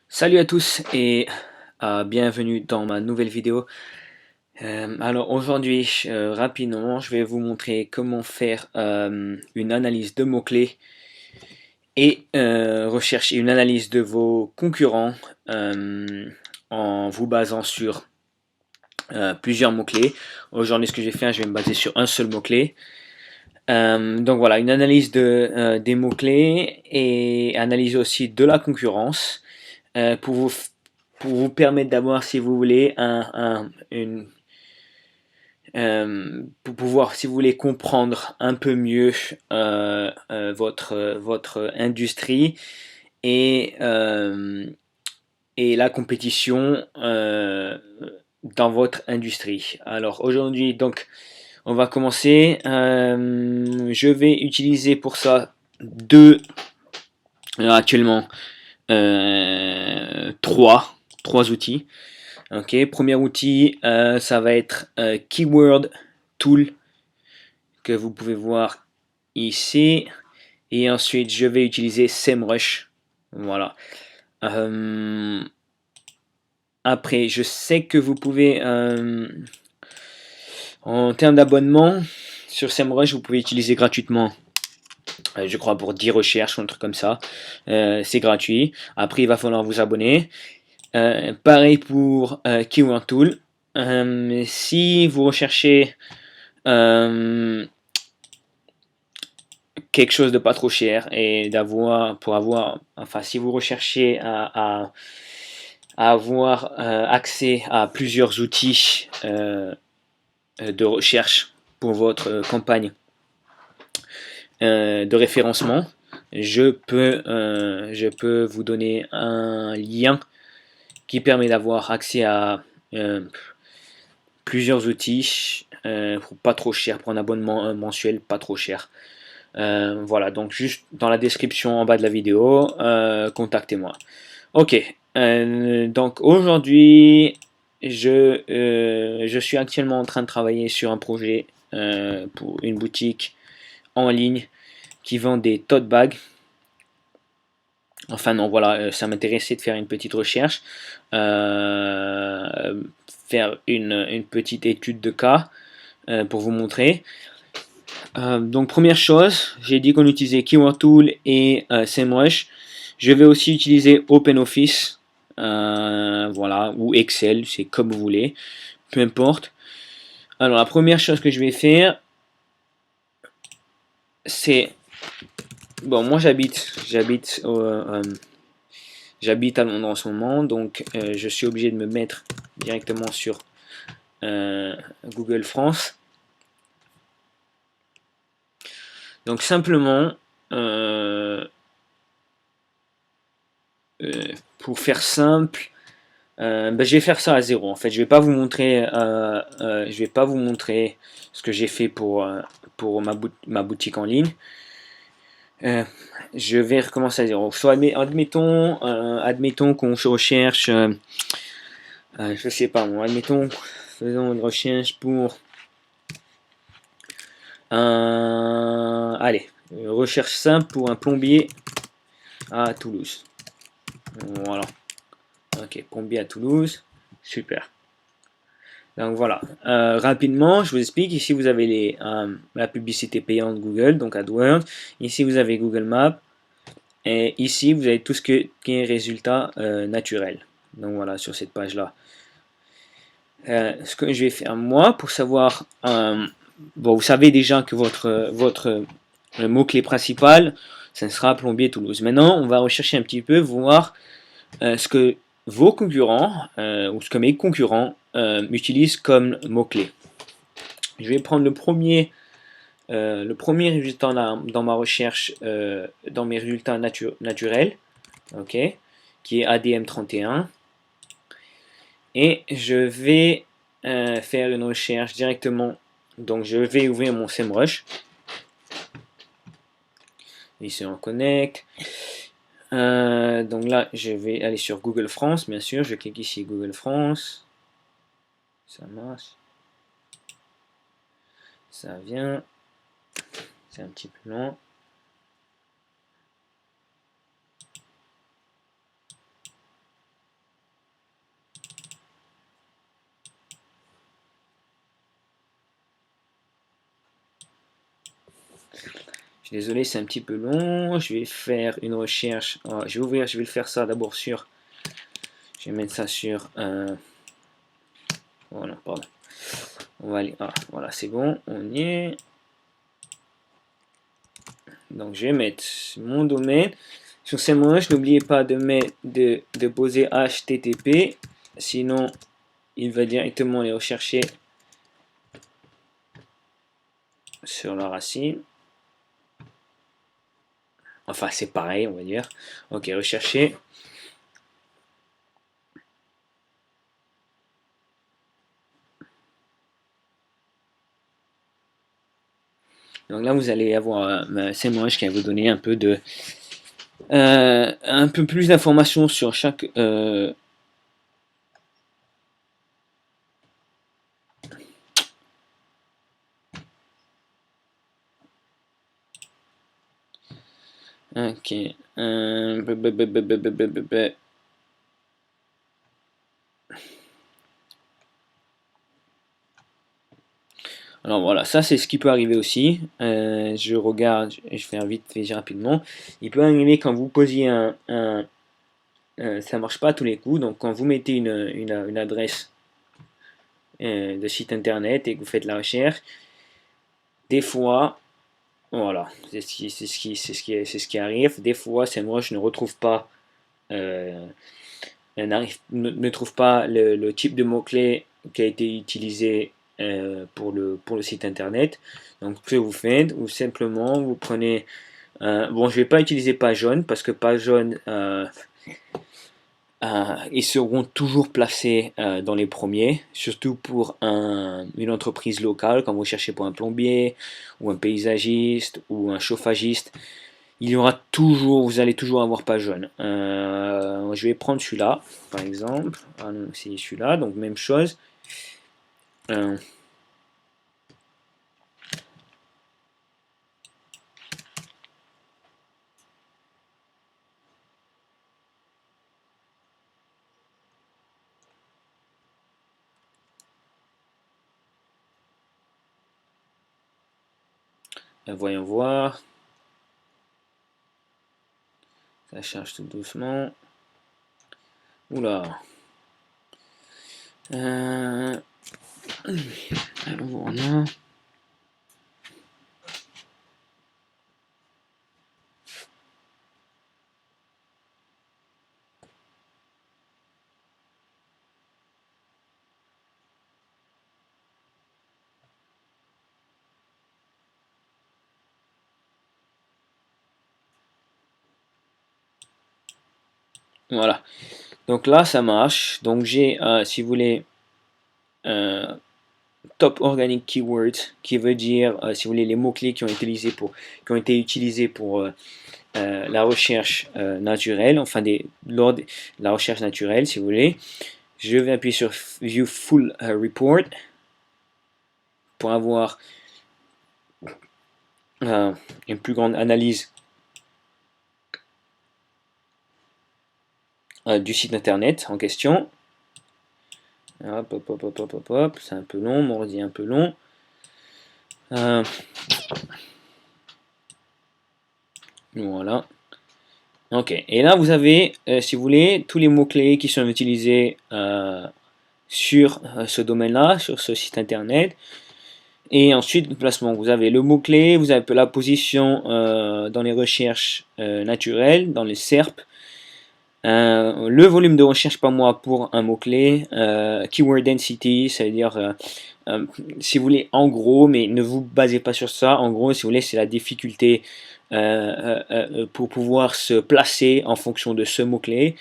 Salut à tous et bienvenue dans ma nouvelle vidéo. Alors aujourd'hui, rapidement, je vais vous montrer comment faire une analyse de mots-clés et rechercher une analyse de vos concurrents en vous basant sur plusieurs mots-clés. Aujourd'hui, ce que je vais faire, je vais me baser sur un seul mot-clé. Donc voilà, une analyse des mots-clés et analyse aussi de la concurrence euh, pour vous pour vous permettre d'avoir, si vous voulez, pour pouvoir, si vous voulez, comprendre un peu mieux votre industrie et, euh, et la compétition dans votre industrie. Alors aujourd'hui, donc, on va commencer. Je vais utiliser pour ça actuellement trois outils. Ok, premier outil, ça va être Keyword Tool que vous pouvez voir ici. Et ensuite, je vais utiliser SEMrush. Voilà. Euh, Après, je sais que vous pouvez, en termes d'abonnement, sur SEMrush, vous pouvez utiliser gratuitement. Je crois pour 10 recherches ou un truc comme ça. C'est gratuit. Après, il va falloir vous abonner. Pareil pour Keyword Tool. Si vous recherchez euh, quelque chose de pas trop cher et enfin, si vous recherchez à avoir accès à plusieurs outils de recherche pour votre campagne de référencement, je peux vous donner un lien qui permet d'avoir accès à euh, plusieurs outils pour pas trop cher, pour un abonnement mensuel pas trop cher. Voilà, donc juste dans la description en bas de la vidéo, contactez-moi. Ok, donc aujourd'hui, je suis actuellement en train de travailler sur un projet pour une boutique en ligne qui vend des tote bags. Enfin non, voilà, ça m'intéressait de faire une petite recherche, faire une petite étude de cas pour vous montrer. Donc première chose, j'ai dit qu'on utilisait Keyword Tool et SEMrush. Je vais aussi utiliser OpenOffice, voilà, ou Excel, c'est comme vous voulez, peu importe. Alors la première chose que je vais faire, c'est bon, moi j'habite à Londres en ce moment, donc je suis obligé de me mettre directement sur Google France. Donc simplement, euh, pour faire simple, ben, je vais faire ça à zéro. En fait, je vais pas vous montrer ce que j'ai fait pour ma boutique en ligne. Euh, je vais recommencer à zéro. Soit admettons qu'on se recherche, je sais pas moi, admettons, faisons une recherche pour allez, recherche simple pour un plombier à Toulouse. Voilà. Ok, plombier à Toulouse, super. Donc voilà, rapidement, je vous explique. Ici, vous avez la publicité payante Google, donc AdWords. Ici, vous avez Google Maps. Et ici, vous avez tout qui est résultat naturel. Donc voilà, sur cette page-là. Ce que je vais faire moi pour savoir, bon, vous savez déjà que votre mot-clé principal, ce sera plombier Toulouse. Maintenant, on va rechercher un petit peu, voir ce que vos concurrents ou ce que mes concurrents utilisent comme mot-clé. Je vais prendre le premier résultat dans ma recherche, dans mes résultats naturels, ok, qui est ADM31. Et je vais faire une recherche directement. Donc je vais ouvrir mon SEMrush. Ici on connecte. Donc là je vais aller sur Google France, bien sûr. Je clique ici Google France. Ça marche. Ça vient. C'est un petit peu long. Je suis désolé, c'est un petit peu long. Je vais faire une recherche. Je vais ouvrir, je vais le faire ça d'abord sur. Je vais mettre ça sur. Voilà, pardon. On va aller. Voilà, c'est bon, on y est. Donc je vais mettre mon domaine. Sur ces mots, n'oubliez pas de mettre de poser HTTP. Sinon, il va directement les rechercher sur la racine. Enfin, c'est pareil, on va dire. Ok, rechercher. Donc là, vous allez avoir SEMrush qui va vous donner un peu plus d'informations sur chaque ok. Alors voilà, ça c'est ce qui peut arriver aussi. Je regarde, je fais un vite fait rapidement. Il peut arriver quand vous posiez ça marche pas à tous les coups. Donc quand vous mettez une adresse de site internet et que vous faites la recherche, des fois, voilà, c'est ce qui arrive. Des fois, c'est moi je ne retrouve pas, ne trouve pas le type de mot-clé qui a été utilisé pour le site internet. Donc ce que vous faites, ou simplement vous prenez, bon je vais pas utiliser page jaune parce que page jaune ils seront toujours placés dans les premiers, surtout pour une entreprise locale, quand vous cherchez pour un plombier, ou un paysagiste, ou un chauffagiste. Il y aura toujours, vous allez toujours avoir page jaune. Je vais prendre celui-là, par exemple. Ah non, c'est celui-là, donc même chose. Euh, Voyons voir. Ça charge tout doucement. Oula. Voilà. Voilà. Donc là, ça marche. Donc j'ai, si vous voulez, top organic keywords, qui veut dire, si vous voulez, les mots-clés qui ont été utilisés pour la recherche naturelle, enfin lors de la recherche naturelle, si vous voulez. Je vais appuyer sur View Full Report pour avoir une plus grande analyse du site internet en question. Hop, hop, hop, hop, hop, hop, c'est un peu long, mon ordi est un peu long. Voilà. Ok, et là vous avez, si vous voulez, tous les mots-clés qui sont utilisés sur ce domaine-là, sur ce site internet. Et ensuite, le placement. Vous avez le mot-clé, vous avez la position dans les recherches naturelles, dans les SERP. Le volume de recherche par mois pour un mot-clé. Keyword density, ça veut dire, si vous voulez, en gros, mais ne vous basez pas sur ça. En gros, si vous voulez, c'est la difficulté pour pouvoir se placer en fonction de ce mot-clé.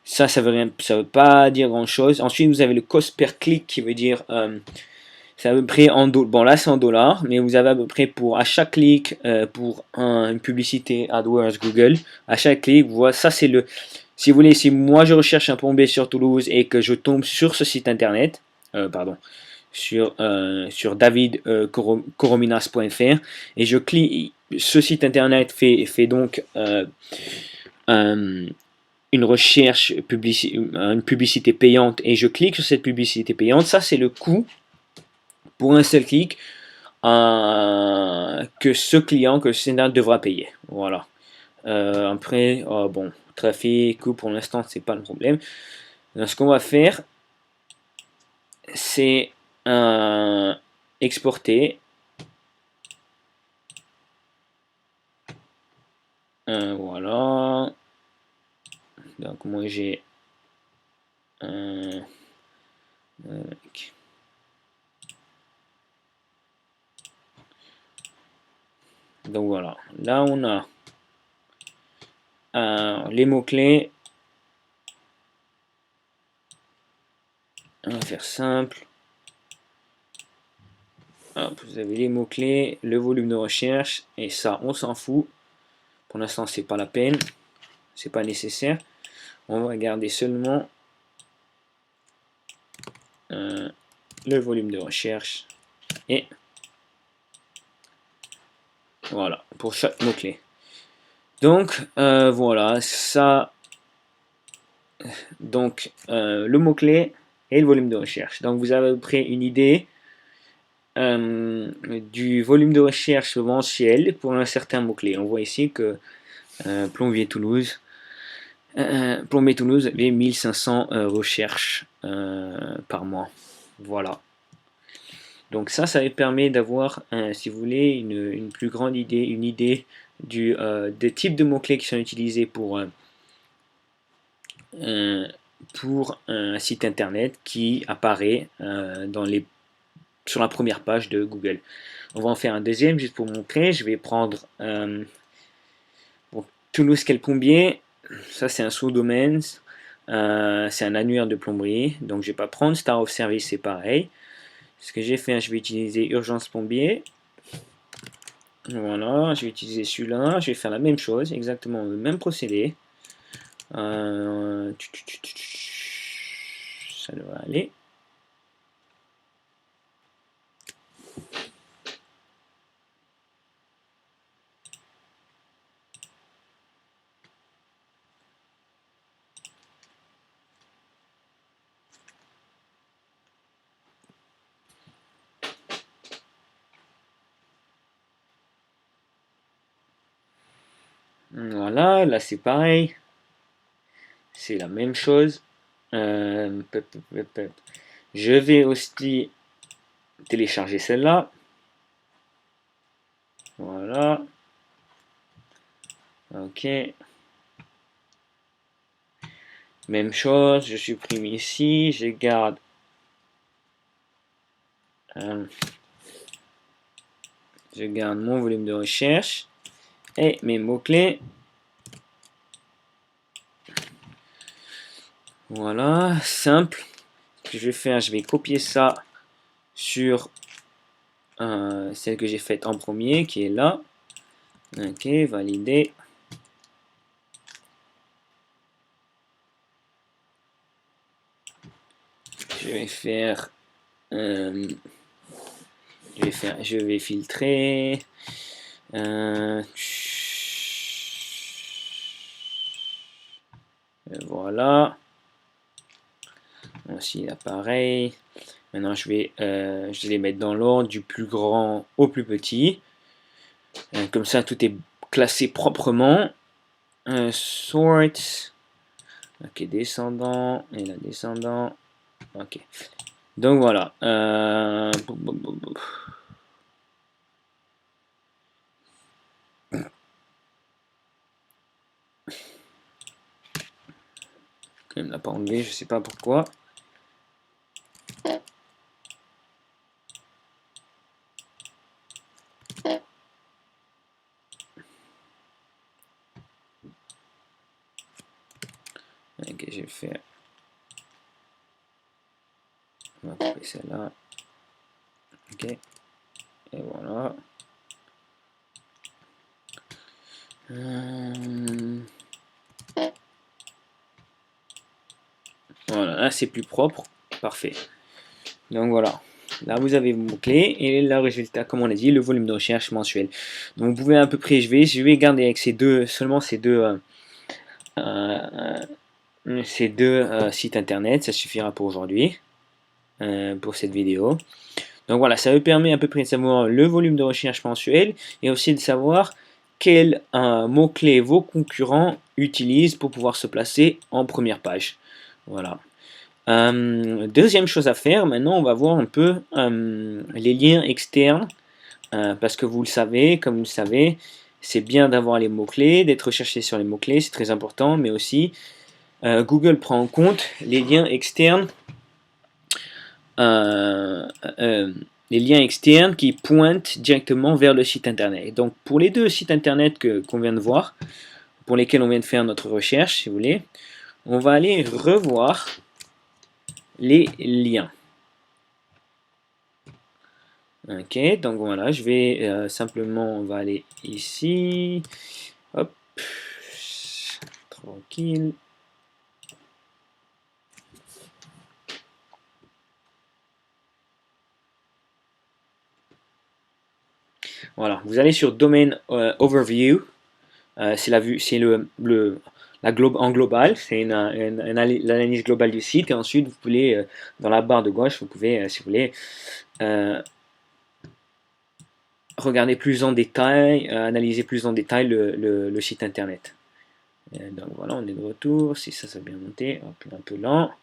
Ça veut pas dire grand-chose. Ensuite, vous avez le cost per click qui veut dire... c'est à peu près en dollars. Bon, là, c'est en dollars, mais vous avez à peu près à chaque clic, pour une publicité AdWords Google, à chaque clic, vous voyez, ça c'est le. Si vous voulez, si moi je recherche un plombier sur Toulouse et que je tombe sur ce site internet, pardon, sur davidcorominas.fr et je clique, ce site internet fait donc une recherche, une publicité payante et je clique sur cette publicité payante, ça c'est le coût pour un seul clic que ce client, que ce devra payer. Voilà. Après, bon, trafic, coût, pour l'instant, c'est pas le problème. Donc, ce qu'on va faire, c'est exporter. Voilà. Donc, moi, j'ai donc voilà, là on a les mots-clés. On va faire simple. Hop, vous avez les mots-clés, le volume de recherche, et ça on s'en fout. Pour l'instant c'est pas la peine, c'est pas nécessaire. On va garder seulement le volume de recherche et voilà pour chaque mot-clé. Donc voilà, ça, donc le mot-clé et le volume de recherche. Donc vous avez à peu près une idée du volume de recherche mensuel pour un certain mot-clé. On voit ici que plombier Toulouse, plombier Toulouse, les 1500 recherches par mois. Voilà. Donc ça permet d'avoir, si vous voulez, une plus grande idée, une idée des types de mots-clés qui sont utilisés pour un site internet qui apparaît sur la première page de Google. On va en faire un deuxième juste pour montrer. Je vais prendre Toulouse quel plombier. Ça c'est un sous-domaine. C'est un annuaire de plomberie. Donc je vais pas prendre Star of Service, c'est pareil. Ce que j'ai fait, je vais utiliser Urgence plombier. Voilà, je vais utiliser celui-là. Je vais faire la même chose, exactement le même procédé. Ça devrait aller. Voilà, là c'est pareil. C'est la même chose. Je vais aussi télécharger celle-là. Voilà. Ok. Même chose, je supprime ici, je garde mon volume de recherche et mes mots-clés. Voilà, simple. Ce que je vais faire, je vais copier ça sur celle que j'ai faite en premier, qui est là. Ok, valider. Je vais filtrer. Voilà. Aussi là pareil. Maintenant je vais les mettre dans l'ordre du plus grand au plus petit. Comme ça tout est classé proprement. Sort. Ok, descendant. Et là descendant. Ok. Donc voilà. Il ne l'a pas enlevé, je sais pas pourquoi. Ok, je vais faire. On va couper celle-là. Ok. Et voilà. Voilà, là c'est plus propre. Parfait. Donc voilà. Là vous avez vos mots-clés et le résultat, comme on a dit, le volume de recherche mensuel. Donc vous pouvez à peu près, je vais garder avec seulement ces deux sites internet, ça suffira pour aujourd'hui, pour cette vidéo. Donc voilà, ça me permet à peu près de savoir le volume de recherche mensuel et aussi de savoir quels mots-clés vos concurrents utilisent pour pouvoir se placer en première page. Voilà. Deuxième chose à faire, maintenant on va voir un peu les liens externes, parce que vous le savez, comme vous le savez, c'est bien d'avoir les mots-clés, d'être recherché sur les mots-clés, c'est très important, mais aussi Google prend en compte les liens externes, euh, euh, les liens externes qui pointent directement vers le site internet. Donc pour les deux sites internet qu'on vient de voir, pour lesquels on vient de faire notre recherche, si vous voulez, on va aller revoir les liens. Ok, donc voilà, je vais simplement, on va aller ici, hop, tranquille. Voilà, vous allez sur Domain Overview, c'est la vue, c'est en global, c'est l'analyse globale du site, et ensuite vous pouvez, dans la barre de gauche, vous pouvez, si vous voulez, regarder plus en détail, analyser plus en détail le site internet. Donc voilà, on est de retour, si ça a bien monté, hop, un peu lent.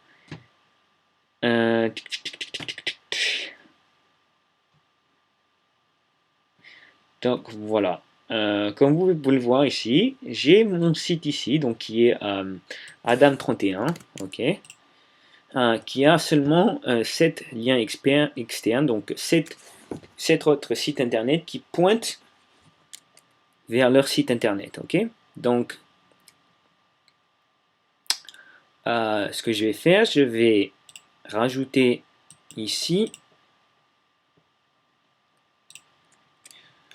Donc voilà, comme vous pouvez le voir ici, j'ai mon site ici, donc qui est Adam31, ok, qui a seulement 7 liens externes, donc 7 autres sites internet qui pointent vers leur site internet, ok. Donc, ce que je vais faire, je vais rajouter ici,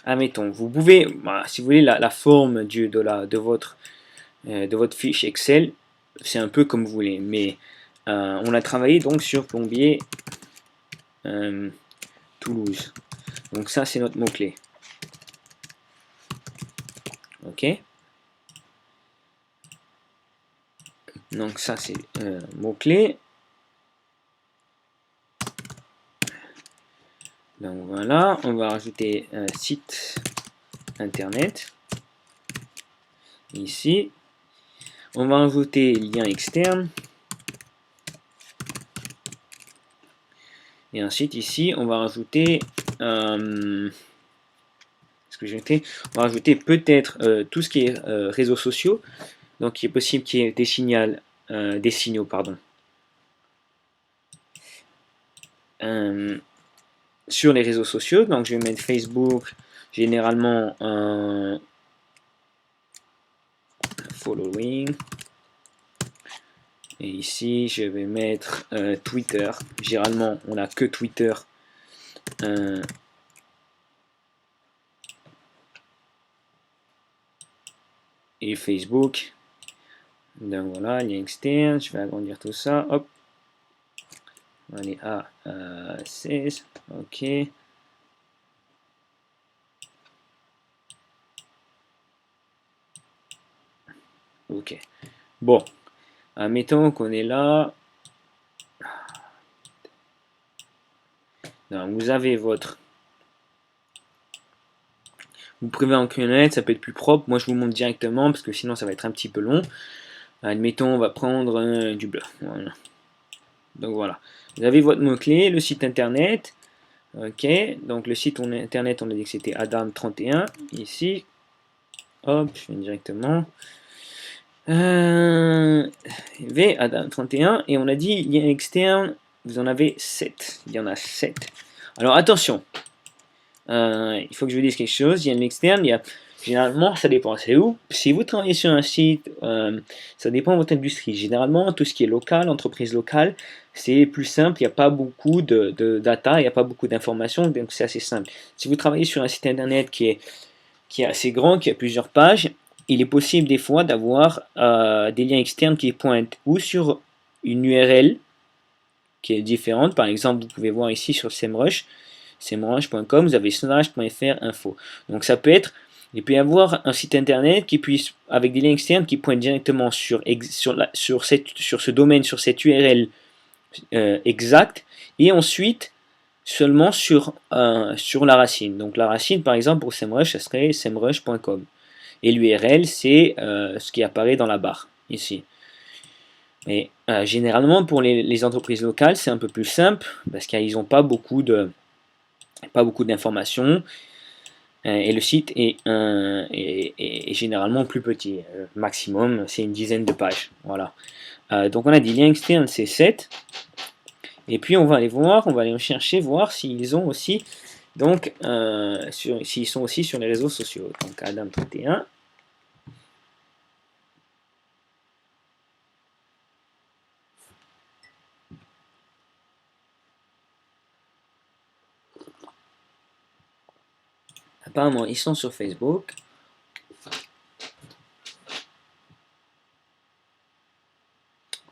admettons, vous pouvez, si vous voulez, la forme de votre fiche Excel, c'est un peu comme vous voulez, mais on a travaillé donc sur plombier Toulouse. Donc ça, c'est notre mot-clé. Ok. Donc ça, c'est mot-clé. Donc voilà, on va rajouter un site internet. Ici. On va rajouter lien externe. Et ensuite ici, on va rajouter on va rajouter peut-être tout ce qui est réseaux sociaux. Donc il est possible qu'il y ait des signaux, pardon, sur les réseaux sociaux. Donc je vais mettre Facebook, généralement un following. Et ici je vais mettre Twitter. Généralement on n'a que Twitter. Et Facebook. Donc voilà, lien externe, je vais agrandir tout ça, hop. On va aller à 16, ok. Ok. Bon, admettons qu'on est là. Donc, vous avez votre... Vous pouvez en créer une lettre, ça peut être plus propre. Moi, je vous montre directement parce que sinon, ça va être un petit peu long. Admettons, on va prendre du bleu. Voilà. Donc voilà. Vous avez votre mot-clé, le site internet. Ok. Donc le site internet, on a dit que c'était Adam31. Ici. Hop, je viens directement. V Adam31. Et on a dit lien externe. Vous en avez 7. Il y en a 7. Alors attention. Il faut que je vous dise quelque chose. Il y a l'externe, il y a généralement, ça dépend. C'est où? Si vous travaillez sur un site, ça dépend de votre industrie. Généralement, tout ce qui est local, entreprise locale, c'est plus simple. Il n'y a pas beaucoup de data, il n'y a pas beaucoup d'informations, donc c'est assez simple. Si vous travaillez sur un site internet qui est assez grand, qui a plusieurs pages, il est possible des fois d'avoir des liens externes qui pointent ou sur une URL qui est différente. Par exemple, vous pouvez voir ici sur SEMrush, semrush.com, vous avez slash.fr info. Donc ça peut être, il peut y avoir un site internet qui puisse, avec des liens externes qui pointent directement sur ce domaine, sur cette URL exact, et ensuite seulement sur la racine. Donc la racine, par exemple, pour SEMrush, ça serait semrush.com. Et l'URL, c'est ce qui apparaît dans la barre, ici. Et généralement, pour les entreprises locales, c'est un peu plus simple, parce qu'ils n'ont pas beaucoup d'informations, et le site est généralement plus petit. Maximum, c'est une dizaine de pages. Voilà. Donc on a dit lien externe, c'est 7. Et puis on va aller voir, on va aller chercher, voir s'ils ont aussi, donc, s'ils sont aussi sur les réseaux sociaux. Donc Adam 31. Apparemment, ils sont sur Facebook.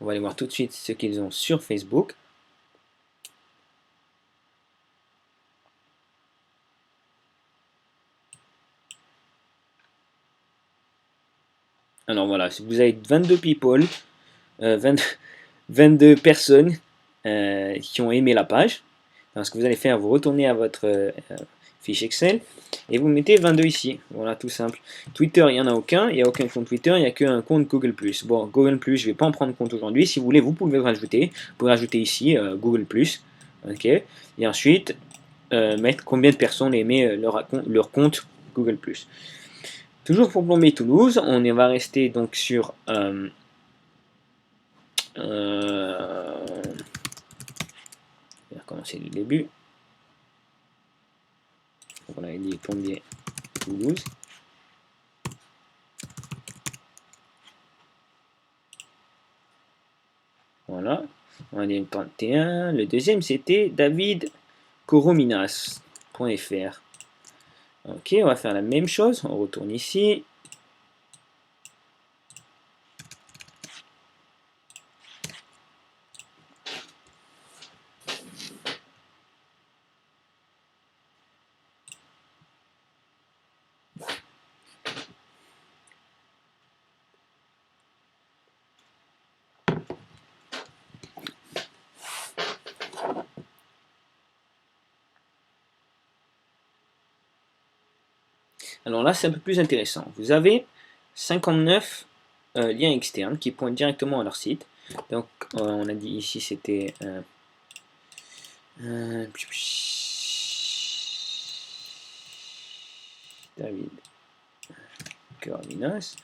On va aller voir tout de suite ce qu'ils ont sur Facebook. Alors voilà, si vous avez 22 people, 22 personnes qui ont aimé la page, alors ce que vous allez faire, vous retournez à votre fiche Excel et vous mettez 22 ici. Voilà, tout simple. Twitter, il n'y en a aucun. Il n'y a aucun compte Twitter, il n'y a qu'un compte Google+. Bon, Google+, je ne vais pas en prendre compte aujourd'hui. Si vous voulez, vous pouvez le rajouter. Vous pouvez rajouter ici Google+. Ok. Et ensuite, mettre combien de personnes aimé leur compte Google+. Toujours pour Plombier Toulouse, on va rester donc sur... on va recommencer du début. On a dit Plombier Toulouse. Voilà. On a dit 31. Le deuxième, c'était David Corominas.fr. Ok, on va faire la même chose. On retourne ici. Alors là, c'est un peu plus intéressant. Vous avez 59 liens externes qui pointent directement à leur site. Donc, on a dit ici, c'était David Corminas.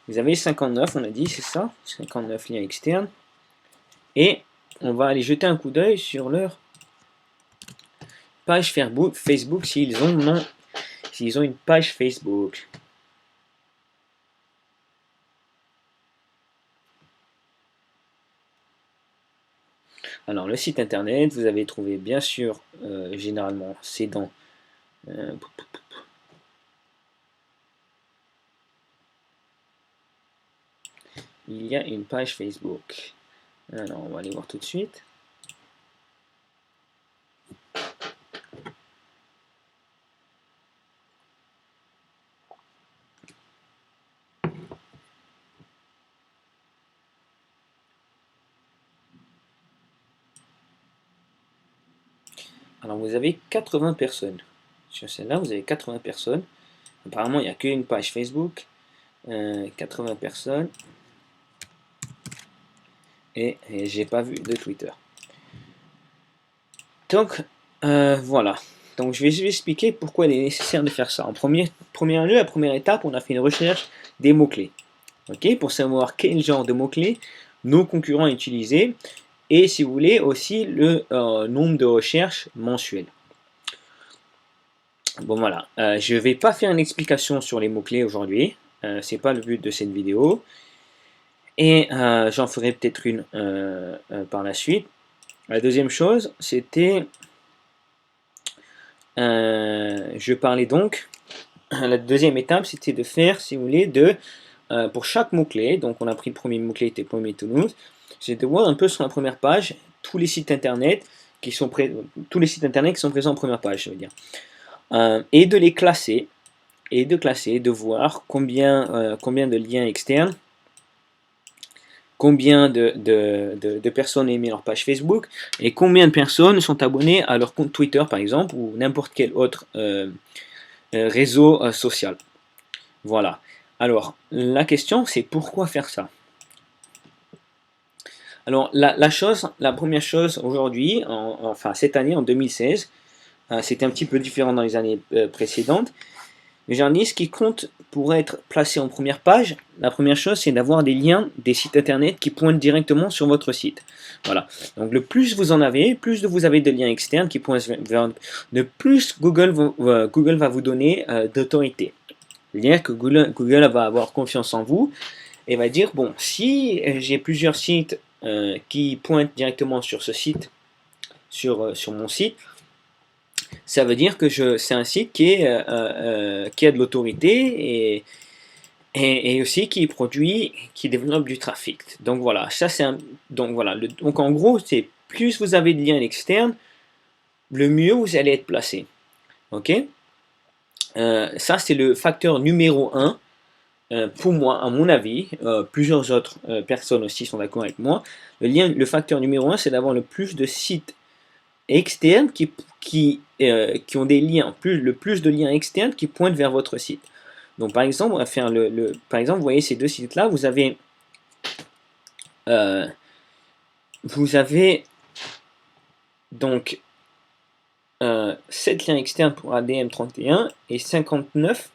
Vous avez 59, on a dit, c'est ça, 59 liens externes. Et on va aller jeter un coup d'œil sur leur page Facebook s'ils ont une page Facebook. Alors le site internet, vous avez trouvé bien sûr, généralement c'est dans il y a une page Facebook. Alors on va aller voir tout de suite. Alors vous avez 80 personnes. Sur celle-là, vous avez 80 personnes. Apparemment, il n'y a qu'une page Facebook. 80 personnes. Et j'ai pas vu de Twitter. Donc, voilà. Donc je vais vous expliquer pourquoi il est nécessaire de faire ça. En première lieu, la première étape, on a fait une recherche des mots-clés. Ok, pour savoir quel genre de mots-clés nos concurrents utilisaient. Et si vous voulez, aussi le nombre de recherches mensuelles. Bon voilà, je ne vais pas faire une explication sur les mots-clés aujourd'hui. C'est pas le but de cette vidéo. Et j'en ferai peut-être une par la suite. La deuxième chose, c'était... je parlais donc... La deuxième étape, c'était de faire, si vous voulez, pour chaque mot-clé, donc on a pris le premier mot-clé, c'était Plombier Toulouse, c'est de voir un peu sur la première page tous les sites internet qui sont présents en première page, je veux dire. Et de les classer, de voir combien de liens externes combien de personnes ont aimé leur page Facebook et combien de personnes sont abonnées à leur compte Twitter par exemple ou n'importe quel autre réseau social. Voilà. Alors, la question c'est pourquoi faire ça? Alors, la première chose aujourd'hui, enfin cette année en 2016, c'était un petit peu différent dans les années précédentes. Mais j'ai dit, ce qui compte pour être placé en première page, la première chose c'est d'avoir des liens, des sites internet qui pointent directement sur votre site. Voilà. Donc le plus vous en avez, plus vous avez de liens externes qui pointent vers, de plus Google va vous donner d'autorité. C'est-à-dire que Google va avoir confiance en vous et va dire, bon, si j'ai plusieurs sites qui pointent directement sur ce site, sur mon site, ça veut dire que c'est un site qui a de l'autorité et aussi qui produit, qui développe du trafic. Donc voilà, ça c'est donc voilà, donc en gros, c'est plus vous avez de liens externes, le mieux vous allez être placé. Ok, ça c'est le facteur numéro 1 pour moi, à mon avis. Plusieurs autres personnes aussi sont d'accord avec moi. Le facteur numéro 1, c'est d'avoir le plus de sites externes qui ont des liens, le plus de liens externes qui pointent vers votre site. Donc par exemple, on va faire par exemple, vous voyez ces deux sites-là, vous avez donc 7 liens externes pour ADM31 et 59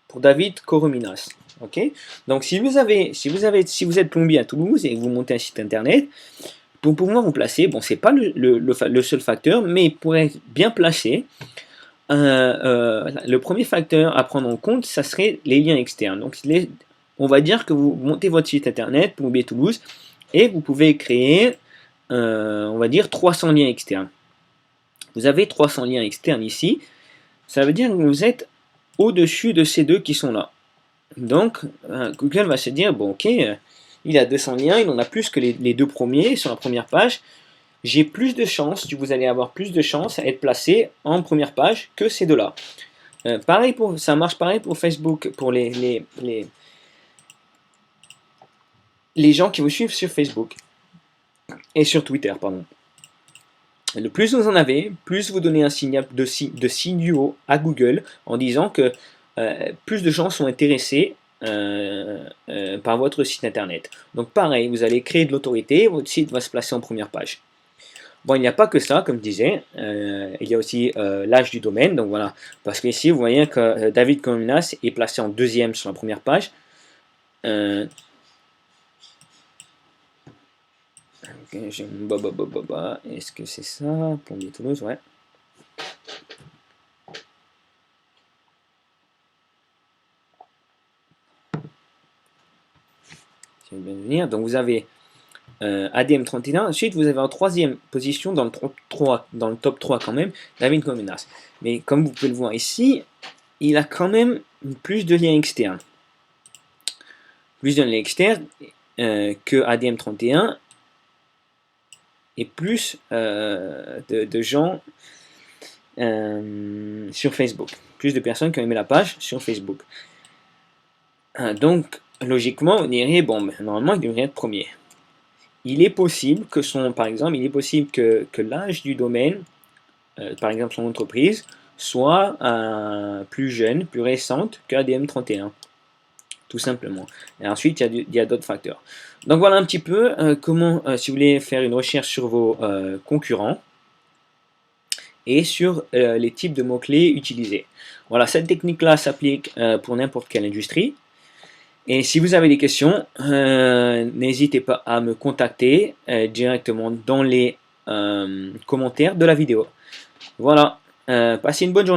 pour David Korominas. Ok, donc si vous êtes plombier à Toulouse et que vous montez un site internet, pour pouvoir vous placer, bon, c'est pas le seul facteur, mais pour être bien placé, le premier facteur à prendre en compte, ça serait les liens externes. Donc, on va dire que vous montez votre site internet, Plombier Toulouse, et vous pouvez créer, on va dire, 300 liens externes. Vous avez 300 liens externes ici, ça veut dire que vous êtes au-dessus de ces deux qui sont là. Donc, Google va se dire, bon, ok, il a 200 liens, il en a plus que les deux premiers sur la première page. J'ai plus de chances, vous allez avoir plus de chances à être placé en première page que ces deux-là. Ça marche pareil pour Facebook, pour les gens qui vous suivent sur Facebook et sur Twitter, pardon. Le plus vous en avez, plus vous donnez un signal de signaux à Google en disant que plus de gens sont intéressés par votre site internet. Donc pareil, vous allez créer de l'autorité, votre site va se placer en première page. Bon, il n'y a pas que ça, comme je disais, il y a aussi l'âge du domaine, donc voilà, parce qu'ici vous voyez que David Korominas est placé en deuxième sur la première page. Est-ce que c'est ça? Plombier Toulouse, ouais. Donc vous avez ADM31, ensuite vous avez en troisième position dans le top 3 quand même, David Korominas. Mais comme vous pouvez le voir ici, il a quand même plus de liens externes. Plus de liens externes que ADM31 et plus de gens sur Facebook. Plus de personnes qui ont aimé la page sur Facebook. Donc, logiquement, on dirait, bon, ben, normalement, il devrait être premier. Il est possible que par exemple, il est possible que l'âge du domaine, par exemple son entreprise, soit plus jeune, plus récente que ADM31. Tout simplement. Et ensuite, il y a d'autres facteurs. Donc voilà un petit peu comment, si vous voulez faire une recherche sur vos concurrents et sur les types de mots-clés utilisés. Voilà, cette technique-là s'applique pour n'importe quelle industrie. Et si vous avez des questions, n'hésitez pas à me contacter directement dans les commentaires de la vidéo. Voilà, passez une bonne journée.